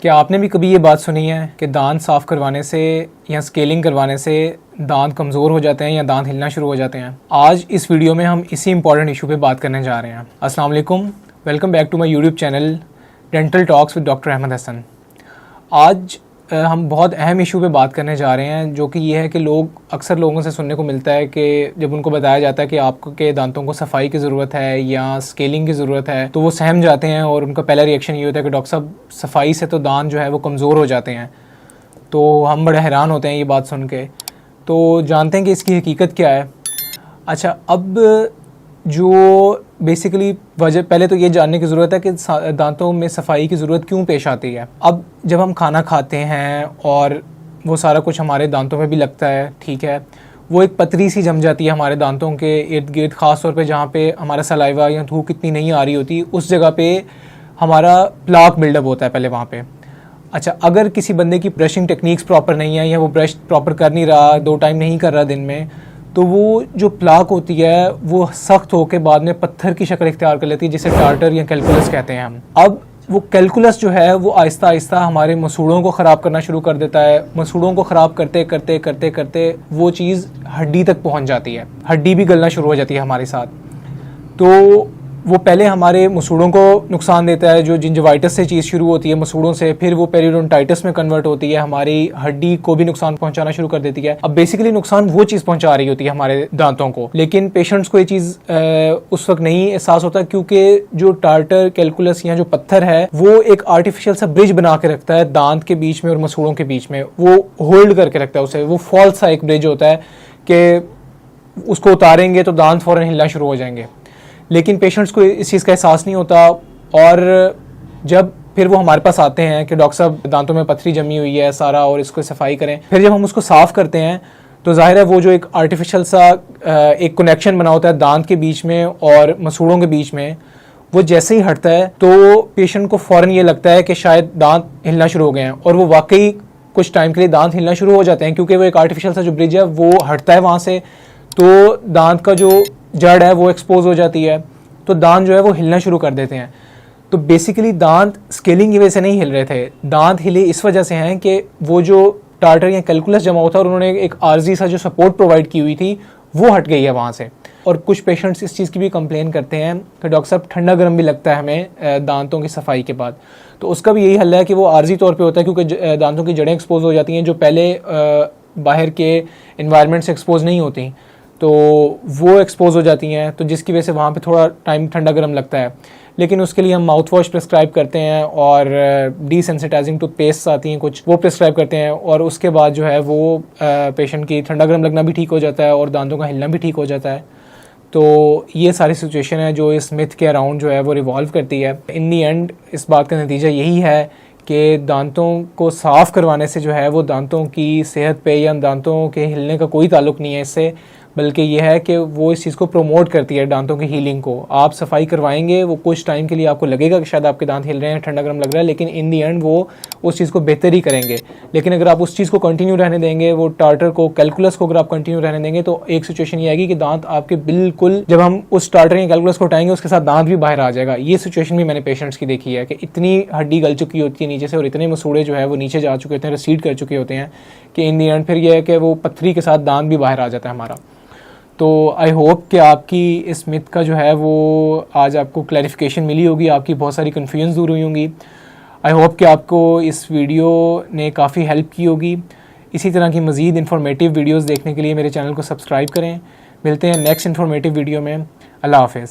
क्या आपने भी कभी ये बात सुनी है कि दांत साफ़ करवाने से या स्केलिंग करवाने से दांत कमज़ोर हो जाते हैं या दांत हिलना शुरू हो जाते हैं? आज इस वीडियो में हम इसी इंपॉर्टेंट इशू पे बात करने जा रहे हैं। अस्सलाम वालेकुम, welcome back to my YouTube channel dental talks with doctor Ahmad Hasan. आज हम बहुत अहम इशू पे बात करने जा रहे हैं, जो कि ये है कि अक्सर लोगों से सुनने को मिलता है कि जब उनको बताया जाता है कि आपके दांतों को सफाई की ज़रूरत है या स्केलिंग की ज़रूरत है, तो वो सहम जाते हैं और उनका पहला रिएक्शन ये होता है कि डॉक्टर साहब सफाई से तो दांत जो है वो कमज़ोर हो जाते हैं। तो हम बड़े हैरान होते हैं ये बात सुन के। तो जानते हैं कि इसकी हकीकत क्या है। अच्छा, अब जो बेसिकली वजह, पहले तो ये जानने की ज़रूरत है कि दांतों में सफाई की ज़रूरत क्यों पेश आती है। अब जब हम खाना खाते हैं और वो सारा कुछ हमारे दांतों में भी लगता है, ठीक है, वो एक पतरी सी जम जाती है हमारे दांतों के इर्द गिर्द, ख़ास तौर पे जहाँ पे हमारा सलाइवा या थूक इतनी नहीं आ रही होती, उस जगह पे हमारा प्लाक बिल्डअप होता है पहले वहाँ पे। अच्छा, अगर किसी बंदे की ब्रशिंग टेक्निक्स प्रॉपर नहीं है या वो ब्रश प्रॉपर कर नहीं रहा, 2 टाइम नहीं कर रहा दिन में, तो वो जो प्लाक होती है वो सख्त होकर बाद में पत्थर की शक्ल इख्तियार कर लेती है, जिसे टार्टर या कैलकुलस कहते हैं हम। अब वो कैलकुलस जो है वो आहिस्ता आहिस्ता हमारे मसूड़ों को ख़राब करना शुरू कर देता है। मसूड़ों को ख़राब करते करते करते करते वो चीज़ हड्डी तक पहुंच जाती है, हड्डी भी गलना शुरू हो जाती है हमारे साथ। तो वो पहले हमारे मसूड़ों को नुकसान देता है, जो जिंजवाइटिस से चीज़ शुरू होती है मसूड़ों से, फिर वो पेरियोडोंटाइटिस में कन्वर्ट होती है, हमारी हड्डी को भी नुकसान पहुंचाना शुरू कर देती है। अब बेसिकली नुकसान वो चीज़ पहुंचा रही होती है हमारे दांतों को, लेकिन पेशेंट्स को ये चीज़ उस वक्त नहीं एहसास होता, क्योंकि जो टार्टर कैलकुलस या जो पत्थर है वो एक आर्टिफिशियल सा ब्रिज बना के रखता है दांत के बीच में और मसूड़ों के बीच में। वो होल्ड करके रखता है उसे, वो फॉल्स सा एक ब्रिज होता है कि उसको उतारेंगे तो दांत फ़ौरन हिलना शुरू हो जाएंगे। लेकिन पेशेंट्स को इस चीज़ का एहसास नहीं होता, और जब फिर वो हमारे पास आते हैं कि डॉक्टर साहब दांतों में पथरी जमी हुई है सारा और इसको सफाई करें, फिर जब हम उसको साफ़ करते हैं तो जाहिर है वो जो एक आर्टिफिशियल सा एक कनेक्शन बना होता है दांत के बीच में और मसूड़ों के बीच में, वो जैसे ही हटता है तो पेशेंट को फ़ौरन ये लगता है कि शायद दांत हिलना शुरू हो गए हैं, और वो वाकई कुछ टाइम के लिए दांत हिलना शुरू हो जाते हैं, क्योंकि वो एक आर्टिफिशियल सा जो ब्रिज है वो हटता है वहाँ से, तो दांत का जो जड़ है वो एक्सपोज हो जाती है, तो दांत जो है वो हिलना शुरू कर देते हैं। तो बेसिकली दांत स्केलिंग की वजह से नहीं हिल रहे थे, दांत हिले इस वजह से हैं कि वो जो टार्टर या कैलकुलस जमा होता है और उन्होंने एक आर्जी सा जो सपोर्ट प्रोवाइड की हुई थी वो हट गई है वहाँ से। और कुछ पेशेंट्स इस चीज़ की भी कंप्लेन करते हैं कि डॉक्टर साहब ठंडा गर्म भी लगता है हमें दांतों की सफाई के बाद। तो उसका भी यही हल है कि वो आर्जी तौर पे होता है, क्योंकि दांतों की जड़ें एक्सपोज हो जाती हैं जो पहले बाहर के इन्वायरमेंट से एक्सपोज नहीं होती, तो वो एक्सपोज हो जाती हैं, तो जिसकी वजह से वहाँ पे थोड़ा टाइम ठंडा गर्म लगता है। लेकिन उसके लिए हम माउथ वॉश प्रिस्क्राइब करते हैं और डीसेंसिटाइजिंग टूथपेस्ट आती हैं कुछ, वो प्रिस्क्राइब करते हैं, और उसके बाद जो है वो पेशेंट की ठंडा गर्म लगना भी ठीक हो जाता है और दांतों का हिलना भी ठीक हो जाता है। तो ये सारी सिचुएशन है जो इस मिथ के अराउंड जो है वो रिवॉल्व करती है। इन दी एंड इस बात का नतीजा यही है कि दांतों को साफ़ करवाने से जो है वो दांतों की सेहत पे या दांतों के हिलने का कोई ताल्लुक़ नहीं है इससे, बल्कि यह है कि वो इस चीज़ को प्रमोट करती है, दांतों की हीलिंग को। आप सफाई करवाएंगे, वो कुछ टाइम के लिए आपको लगेगा कि शायद आपके दांत हिल रहे हैं, ठंडा गर्म लग रहा है, लेकिन इन दी एंड वो उस चीज़ को बेहतर ही करेंगे। लेकिन अगर आप उस चीज़ को कंटिन्यू रहने देंगे, वो टार्टर को कैलकुलस को अगर आप कंटिन्यू रहने देंगे, तो एक सिचुएशन ये आएगी कि दांत आपके बिल्कुल, जब हम उस टार्टर या कैलकुलस को हटाएंगे उसके साथ दांत भी बाहर आ जाएगा। ये सिचुएशन भी मैंने पेशेंट्स की देखी है कि इतनी हड्डी गल चुकी होती है नीचे से और इतने मसूड़े जो है वो नीचे जा चुके होते हैं, रिसीड कर चुके होते हैं, कि इन दी एंड फिर यह है कि वो पत्थरी के साथ दांत भी बाहर आ जाता है हमारा। तो आई होप कि आपकी इस मिथ का जो है वो आज आपको क्लैरिफिकेशन मिली होगी, आपकी बहुत सारी कन्फ्यूजन दूर हुई होंगी। आई होप कि आपको इस वीडियो ने काफ़ी हेल्प की होगी। इसी तरह की मज़ीद इन्फॉर्मेटिव वीडियोस देखने के लिए मेरे चैनल को सब्सक्राइब करें। मिलते हैं नेक्स्ट इन्फॉर्मेटिव वीडियो में। अल्लाह हाफ़िज़।